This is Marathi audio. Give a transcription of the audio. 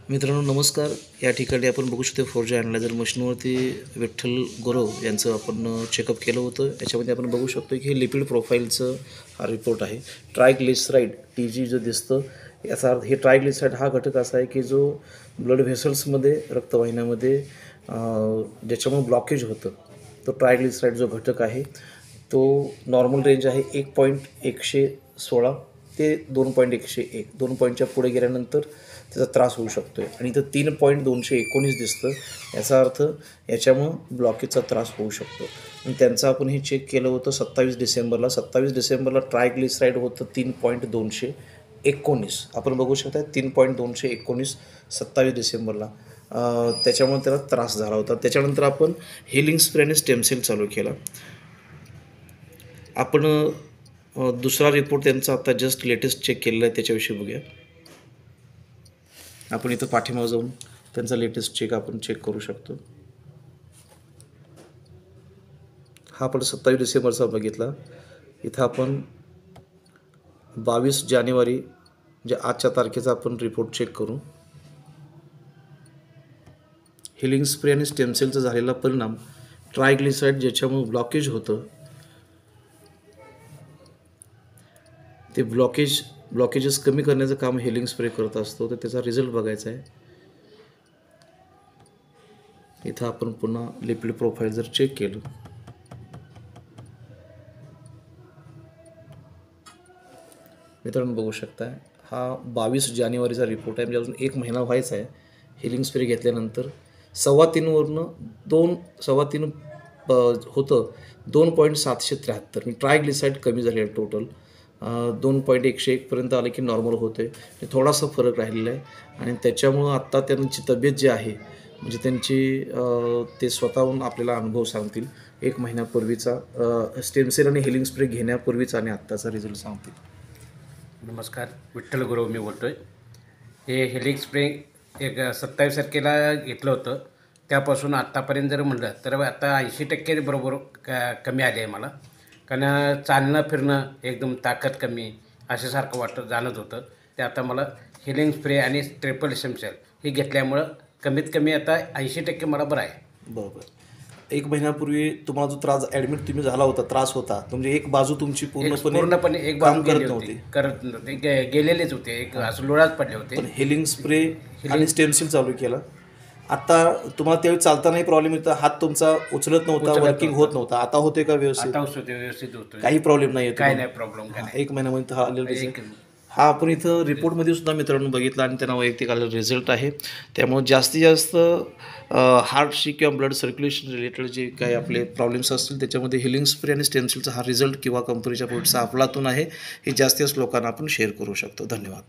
मित्रांनो नमस्कार. या ठिकाणी आपण बघू शकतो 4G ॲनालायझर मशीनवरती विठ्ठल गुरव यांचं आपण चेकअप केलं होतं. याच्यामध्ये आपण बघू शकतो की हे लिपिड प्रोफाईलचं हा रिपोर्ट आहे. ट्रायग्लिसराईड TG जो दिसतं याचा अर्थ हे ट्रायग्लिसराईड हा घटक असा आहे की जो ब्लड व्हेसल्समध्ये रक्तवाहिन्यामध्ये ज्याच्यामुळे ब्लॉकेज होतं तो ट्रायग्लिसराईड जो घटक आहे तो नॉर्मल रेंज आहे 1.116 ते 2.101. 2 पॉईंटच्या पुढे गेल्यानंतर त्याचा त्रास होऊ शकतो आहे आणि इथं 3.219 दिसतं. याचा अर्थ याच्यामुळं ब्लॉकेजचा त्रास होऊ शकतो आणि त्यांचं आपण हे चेक केलं होतं 27 डिसेंबरला. 27 डिसेंबरला ट्रायग्लिसराईड होतं 3.219. आपण बघू शकता 3.219 27 डिसेंबरला. त्याच्यामुळे त्याला त्रास झाला होता. त्याच्यानंतर आपण हिलिंग स्प्रे आणि स्टेमसेल चालू केला. आपण दुसरा रिपोर्ट त्यांचा आता जस्ट लेटेस्ट चेक केलेला आहे त्याच्याविषयी बघूया. आपण इथं पाठीमागं जाऊन त्यांचा लेटेस्ट चेक आपण चेक करू शकतो. हा आपण 27 डिसेंबरचा बघितला. इथं आपण 22 जानेवारी म्हणजे आजच्या तारखेचा आपण रिपोर्ट चेक करू. हिलिंग स्प्रे आणि स्टेमसेलचा झालेला परिणाम ट्रायग्लिसराईड ज्याच्यामुळे ब्लॉकेज होतं ते ब्लॉकेजेस कमी करण्याचं काम हिलिंग स्प्रे करत असतो. तर त्याचा रिझल्ट बघायचा आहे. इथं आपण पुन्हा लिपिड प्रोफाईल जर चेक केलं मित्रांनो बघू शकता हा 22 जानेवारीचा रिपोर्ट आहे. म्हणजे अजून 1 महिना व्हायचा आहे हिलिंग स्प्रे घेतल्यानंतर. 3.25 होतं 2.773. मी ट्रायग्लिसराईड कमी झाले टोटल 2.101 पर्यंत आले की नॉर्मल होते. थोडासा फरक राहिलेला आहे आणि त्याच्यामुळं आत्ता त्यांची तब्येत जी आहे म्हणजे त्यांची ते स्वतःहून आपल्याला अनुभव सांगतील 1 महिन्यापूर्वीचा स्टेमसेल आणि हिलिंग स्प्रे घेण्यापूर्वीचा आणि आत्ताचा रिझल्ट सांगतील. नमस्कार, विठ्ठल गुरव मी बोलतो आहे. हे हिलिंग स्प्रे 27 तारखेला घेतलं होतं. त्यापासून आत्तापर्यंत जर म्हटलं तर आता 80% बरोबर कमी आले आहे मला. कारण चालणं फिरणं एकदम ताकद कमी अशासारखं जाणत होतं. ते आता मला हिलिंग स्प्रे आणि ट्रिपल स्टेमसेल हे घेतल्यामुळं कमीत कमी आता 80% मला बरं आहे. बरोबर. 1 महिन्यापूर्वी तुम्हाला जो त्रास ॲडमिट तुम्ही झाला होता त्रास होता म्हणजे एक बाजू तुमची पूर्णपणे एक काम बाजू करत नव्हते गेलेलेच होते. एक असं लोळाच पडले होते. पण हिलिंग स्प्रे आणि स्टेमसेल चालू केला. आता तुम्हाला त्यावेळी चालतानाही प्रॉब्लेम येतो, हात तुमचा उचलत नव्हता, वर्किंग होत नव्हता. आता होते का व्यवस्थित? व्यवस्थित होतं, काही प्रॉब्लेम नाही येतो, काय नाही प्रॉब्लेम. 1 महिन्यामध्ये हा आलेला रिझल्ट हा आपण इथं रिपोर्टमध्ये सुद्धा मित्रांनो बघितला आणि त्यांना वैयक्तिक आलेला रिझल्ट आहे. त्यामुळे जास्तीत जास्त हार्टशी किंवा ब्लड सर्क्युलेशन रिलेटेड जे काही आपले प्रॉब्लेम्स असतील त्याच्यामध्ये हिलिंग स्प्रे आणि स्टेमसेलचा हा रिझल्ट किंवा कंपनीच्या प्रोडक्टचा अफलातून आहे हे जास्तीत जास्त लोकांना आपण शेअर करू शकतो. धन्यवाद.